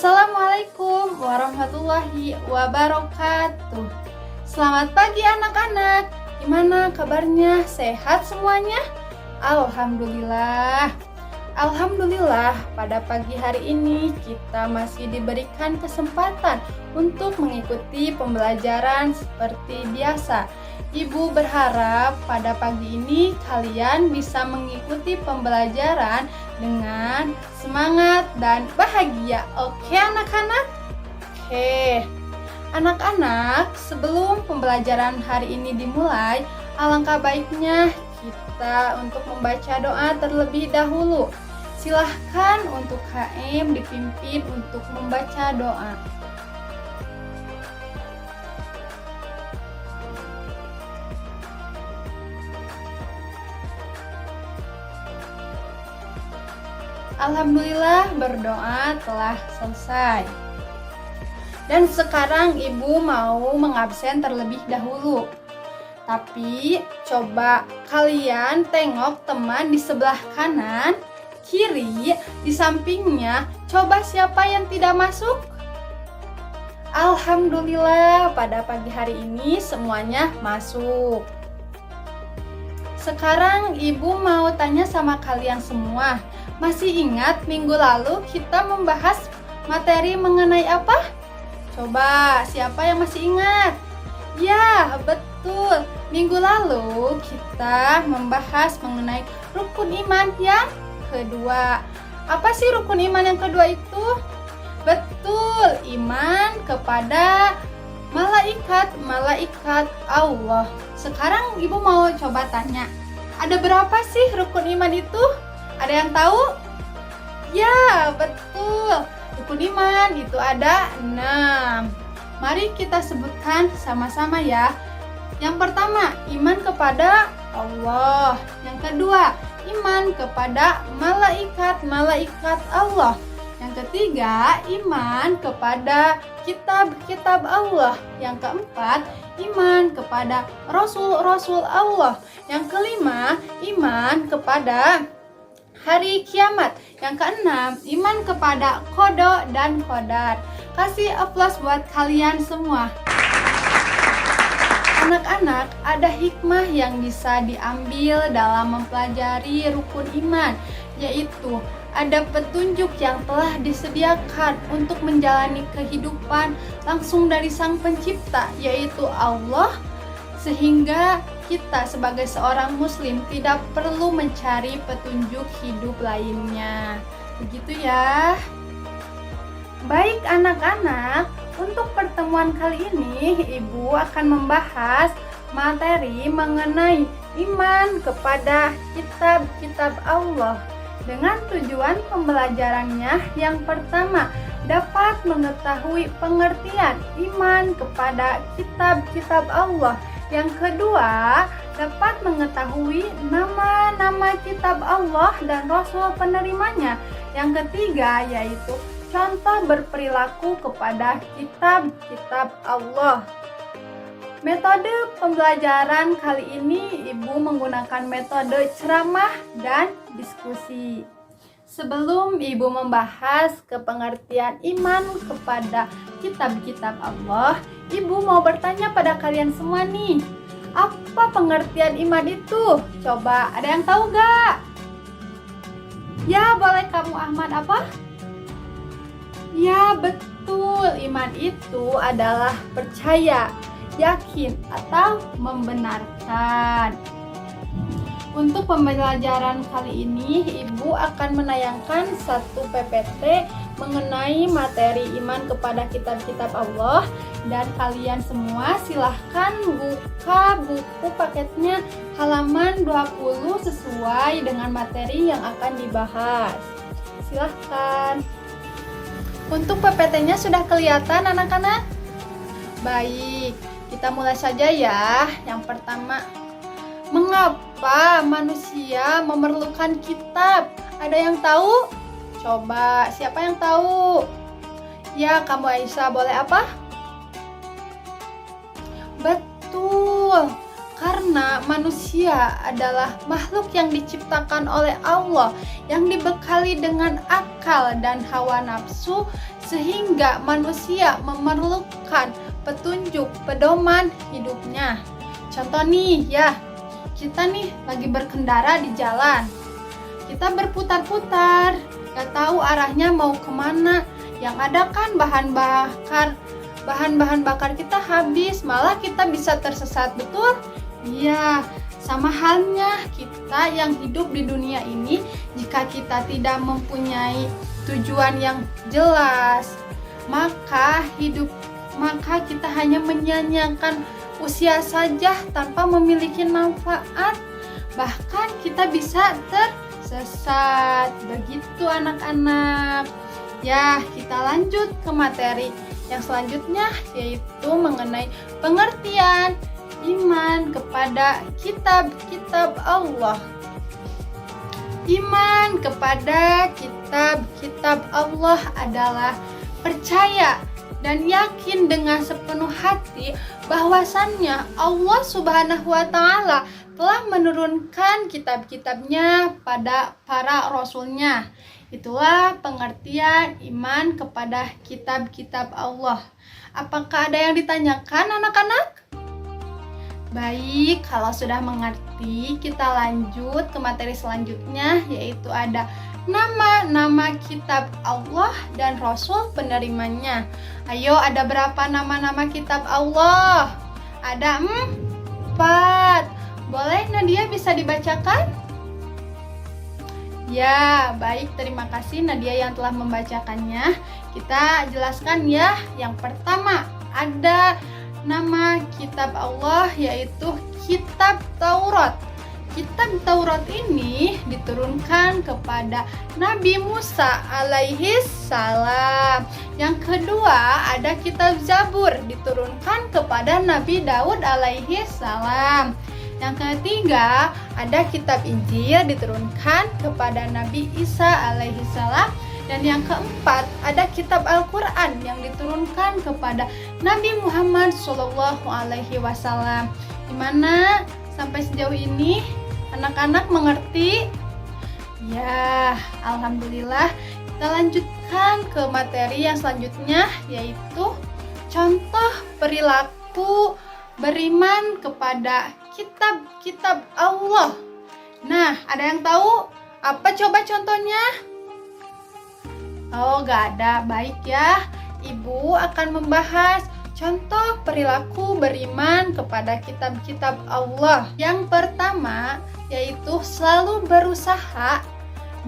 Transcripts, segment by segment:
Assalamualaikum warahmatullahi wabarakatuh. Selamat pagi anak-anak. Gimana kabarnya? Sehat semuanya? Alhamdulillah. Alhamdulillah, pada pagi hari ini kita masih diberikan kesempatan untuk mengikuti pembelajaran seperti biasa. Ibu berharap pada pagi ini kalian bisa mengikuti pembelajaran dengan semangat dan bahagia. Oke anak-anak? Oke. Anak-anak, sebelum pembelajaran hari ini dimulai, alangkah baiknya kita untuk membaca doa terlebih dahulu. Silahkan untuk HM dipimpin untuk membaca doa. Alhamdulillah, berdoa telah selesai. Dan sekarang ibu mau mengabsen terlebih dahulu. Tapi coba kalian tengok teman di sebelah kanan, kiri, di sampingnya. Coba siapa yang tidak masuk? Alhamdulillah, pada pagi hari ini semuanya masuk. Sekarang ibu mau tanya sama kalian semua. Masih ingat minggu lalu kita membahas materi mengenai apa? Coba siapa yang masih ingat? Ya, betul. Minggu lalu kita membahas mengenai rukun iman yang kedua. Apa sih rukun iman yang kedua itu? Betul, iman kepada malaikat Allah. Sekarang ibu mau coba tanya, ada berapa sih rukun iman itu? Ada yang tahu? Ya, betul. Rukun iman itu ada 6. Mari kita sebutkan sama-sama ya. Yang pertama, iman kepada Allah. Yang kedua, iman kepada malaikat Allah. Yang ketiga, iman kepada kitab-kitab Allah. Yang keempat, iman kepada rasul-rasul Allah. Yang kelima, iman kepada hari kiamat. Yang keenam, iman kepada qada dan qadar. Kasih aplaus buat kalian semua. Anak-anak, ada hikmah yang bisa diambil dalam mempelajari rukun iman, yaitu ada petunjuk yang telah disediakan untuk menjalani kehidupan langsung dari Sang Pencipta, yaitu Allah, sehingga kita sebagai seorang muslim tidak perlu mencari petunjuk hidup lainnya. Begitu ya. Baik anak-anak, untuk pertemuan kali ini ibu akan membahas materi mengenai iman kepada kitab-kitab Allah. Dengan tujuan pembelajarannya yang pertama, dapat mengetahui pengertian iman kepada kitab-kitab Allah. Yang kedua, dapat mengetahui nama-nama kitab Allah dan rasul penerimanya. Yang ketiga, yaitu contoh berperilaku kepada kitab-kitab Allah. Metode pembelajaran kali ini ibu menggunakan metode ceramah dan diskusi. Sebelum ibu membahas pengertian iman kepada kitab-kitab Allah, ibu mau bertanya pada kalian semua nih, apa pengertian iman itu? Coba ada yang tahu gak? Ya, boleh kamu Ahmad apa? Ya, betul. Iman itu adalah percaya, yakin, atau membenarkan. Untuk pembelajaran kali ini, ibu akan menayangkan satu PPT mengenai materi iman kepada kitab-kitab Allah. Dan kalian semua silahkan buka buku paketnya halaman 20 sesuai dengan materi yang akan dibahas. Silahkan. Untuk PPT-nya sudah kelihatan anak-anak? Baik, kita mulai saja ya. Yang pertama, mengapa manusia memerlukan kitab? Ada yang tahu? Coba, siapa yang tahu? Ya, kamu Aisyah, boleh apa? Betul, karena manusia adalah makhluk yang diciptakan oleh Allah, yang dibekali dengan akal dan hawa nafsu, sehingga manusia memerlukan petunjuk pedoman hidupnya. Contoh nih ya, kita nih lagi berkendara di jalan, kita berputar-putar, gak tahu arahnya mau kemana. Yang ada kan bahan-bahan bakar kita habis, malah kita bisa tersesat, betul? Iya, sama halnya kita yang hidup di dunia ini, jika kita tidak mempunyai tujuan yang jelas, maka kita hanya menyia-nyiakan usia saja tanpa memiliki manfaat. Bahkan kita bisa tersesat. Begitu anak-anak. Ya, kita lanjut ke materi yang selanjutnya, yaitu mengenai pengertian iman kepada kitab-kitab Allah. Iman kepada kitab-kitab Allah adalah percaya dan yakin dengan sepenuh hati bahwasannya Allah Subhanahu wa Ta'ala telah menurunkan kitab-kitabnya pada para rasulnya. Itulah pengertian iman kepada kitab-kitab Allah. Apakah ada yang ditanyakan, anak-anak? Baik, kalau sudah mengerti, kita lanjut ke materi selanjutnya, yaitu ada nama-nama kitab Allah dan Rasul penerimanya. Ayo, ada berapa nama-nama kitab Allah? Ada 4. Boleh Nadia bisa dibacakan? Ya, baik, terima kasih Nadia yang telah membacakannya. Kita jelaskan ya. Yang pertama, ada nama kitab Allah, yaitu kitab Taurat. Kitab Taurat ini diturunkan kepada Nabi Musa alaihi salam. Yang kedua, ada kitab Zabur, diturunkan kepada Nabi Daud alaihi salam. Yang ketiga, ada kitab Injil, diturunkan kepada Nabi Isa alaihi salam. Dan yang keempat, ada kitab Al-Quran yang diturunkan kepada Nabi Muhammad Sallallahu Alaihi Wasallam. Gimana sampai sejauh ini anak-anak mengerti? Ya, alhamdulillah. Kita lanjutkan ke materi yang selanjutnya, yaitu contoh perilaku beriman kepada kitab-kitab Allah. Nah, ada yang tahu apa coba contohnya? Oh, gak ada. Baik ya, Ibu akan membahas contoh perilaku beriman kepada kitab-kitab Allah. Yang pertama, yaitu selalu berusaha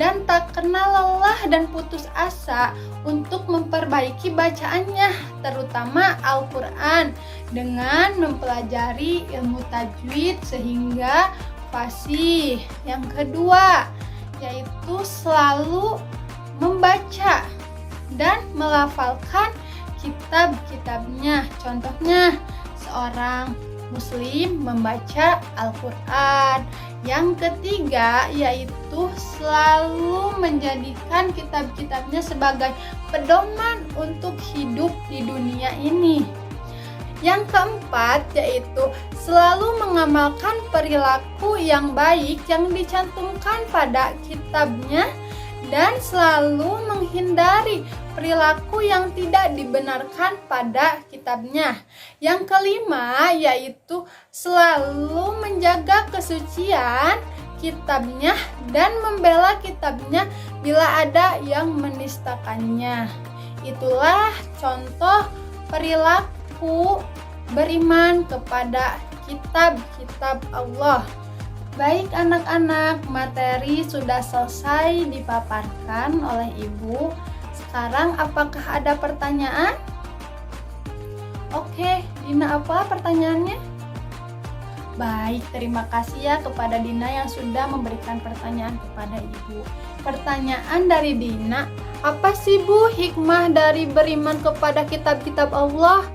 dan tak kenal lelah dan putus asa untuk memperbaiki bacaannya, terutama Al-Quran, dengan mempelajari ilmu tajwid sehingga fasih. Yang kedua, yaitu selalu membaca dan melafalkan kitab-kitabnya. Contohnya, seorang muslim membaca Al-Quran. Yang ketiga, yaitu selalu menjadikan kitab-kitabnya sebagai pedoman untuk hidup di dunia ini. Yang keempat, yaitu selalu mengamalkan perilaku yang baik yang dicantumkan pada kitabnya dan selalu menghindari perilaku yang tidak dibenarkan pada kitabnya. Yang kelima, yaitu selalu menjaga kesucian kitabnya dan membela kitabnya bila ada yang menistakannya. Itulah contoh perilaku beriman kepada kitab-kitab Allah. Baik anak-anak, materi sudah selesai dipaparkan oleh Ibu. Sekarang apakah ada pertanyaan? Oke, Dina, apa pertanyaannya? Baik, terima kasih ya kepada Dina yang sudah memberikan pertanyaan kepada Ibu. Pertanyaan dari Dina, apa sih Bu hikmah dari beriman kepada kitab-kitab Allah?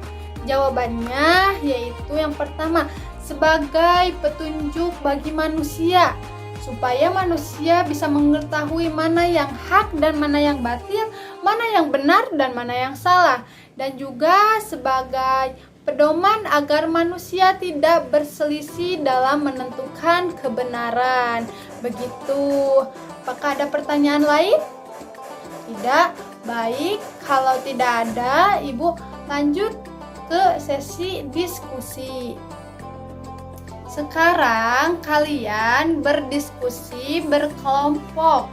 Jawabannya yaitu yang pertama, sebagai petunjuk bagi manusia, supaya manusia bisa mengetahui mana yang hak dan mana yang batil, mana yang benar dan mana yang salah, dan juga sebagai pedoman agar manusia tidak berselisih dalam menentukan kebenaran. Begitu. Apakah ada pertanyaan lain? Tidak. Baik, kalau tidak ada, Ibu lanjut ke sesi diskusi. Sekarang kalian berdiskusi berkelompok.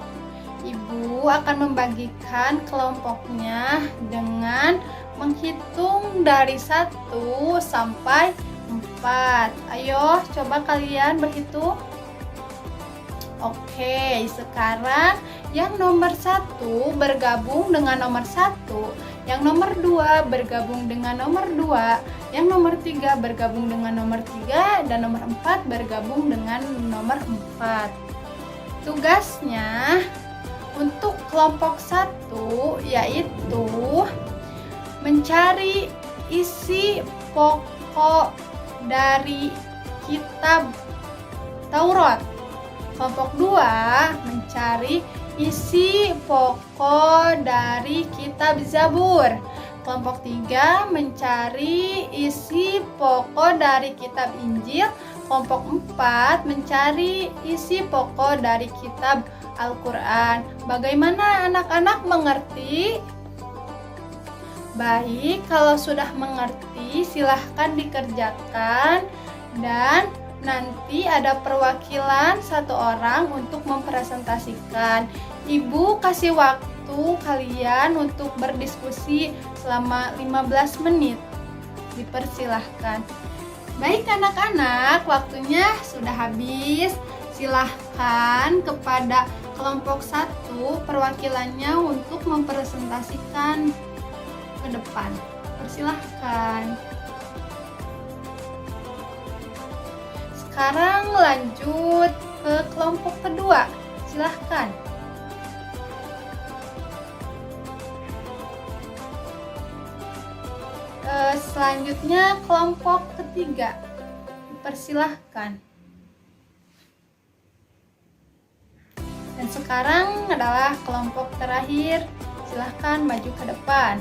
Ibu akan membagikan kelompoknya dengan menghitung dari 1 sampai 4. Ayo, coba kalian berhitung. Oke, sekarang yang nomor 1 bergabung dengan nomor 1, yang nomor 2 bergabung dengan nomor 2, yang nomor 3 bergabung dengan nomor 3, dan nomor 4 bergabung dengan nomor 4. Tugasnya untuk kelompok 1 yaitu mencari isi pokok dari kitab Taurat. Kelompok 2 mencari isi pokok dari kitab Zabur. Kelompok 3 mencari isi pokok dari kitab Injil. Kelompok 4 mencari isi pokok dari kitab Al-Quran. Bagaimana anak-anak mengerti? Baik, kalau sudah mengerti silahkan dikerjakan dan nanti ada perwakilan 1 orang untuk mempresentasikan. Ibu kasih waktu kalian untuk berdiskusi selama 15 menit. Dipersilahkan. Baik anak-anak, waktunya sudah habis. Silahkan kepada kelompok 1 perwakilannya untuk mempresentasikan ke depan. Persilahkan. Sekarang lanjut ke kelompok kedua. Silahkan. Selanjutnya kelompok ketiga. Persilahkan. Dan sekarang adalah kelompok terakhir. Silahkan maju ke depan.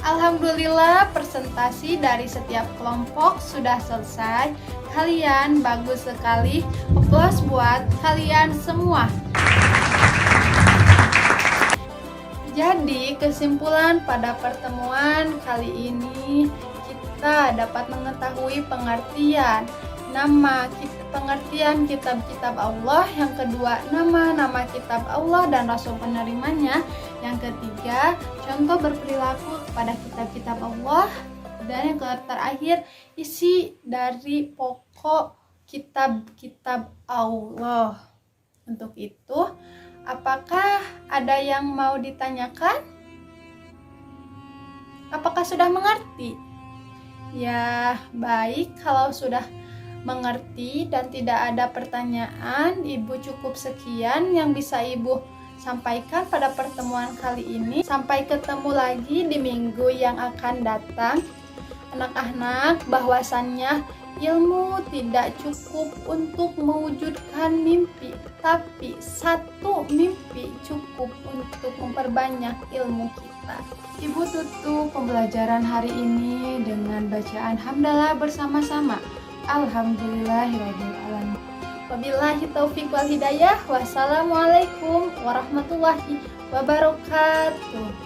Alhamdulillah, presentasi dari setiap kelompok sudah selesai. Kalian bagus sekali. Aplaus buat kalian semua. Jadi, kesimpulan pada pertemuan kali ini, kita dapat mengetahui pengertian pengertian kitab-kitab Allah. Yang kedua, nama-nama kitab Allah dan Rasul penerimanya. Yang ketiga, contoh berperilaku kepada kitab-kitab Allah. Dan yang terakhir, isi dari pokok kitab-kitab Allah. Untuk itu, apakah ada yang mau ditanyakan? Apakah sudah mengerti? Ya, baik, kalau sudah mengerti dan tidak ada pertanyaan, Ibu cukup sekian yang bisa Ibu sampaikan pada pertemuan kali ini. Sampai ketemu lagi di minggu yang akan datang. Anak-anak, bahwasannya ilmu tidak cukup untuk mewujudkan mimpi, tapi 1 mimpi cukup untuk memperbanyak ilmu kita. Ibu tutup pembelajaran hari ini dengan bacaan hamdalah bersama-sama. Alhamdulillahirabbil alamin. Wabillahi taufik wal hidayah. Wassalamualaikum warahmatullahi wabarakatuh.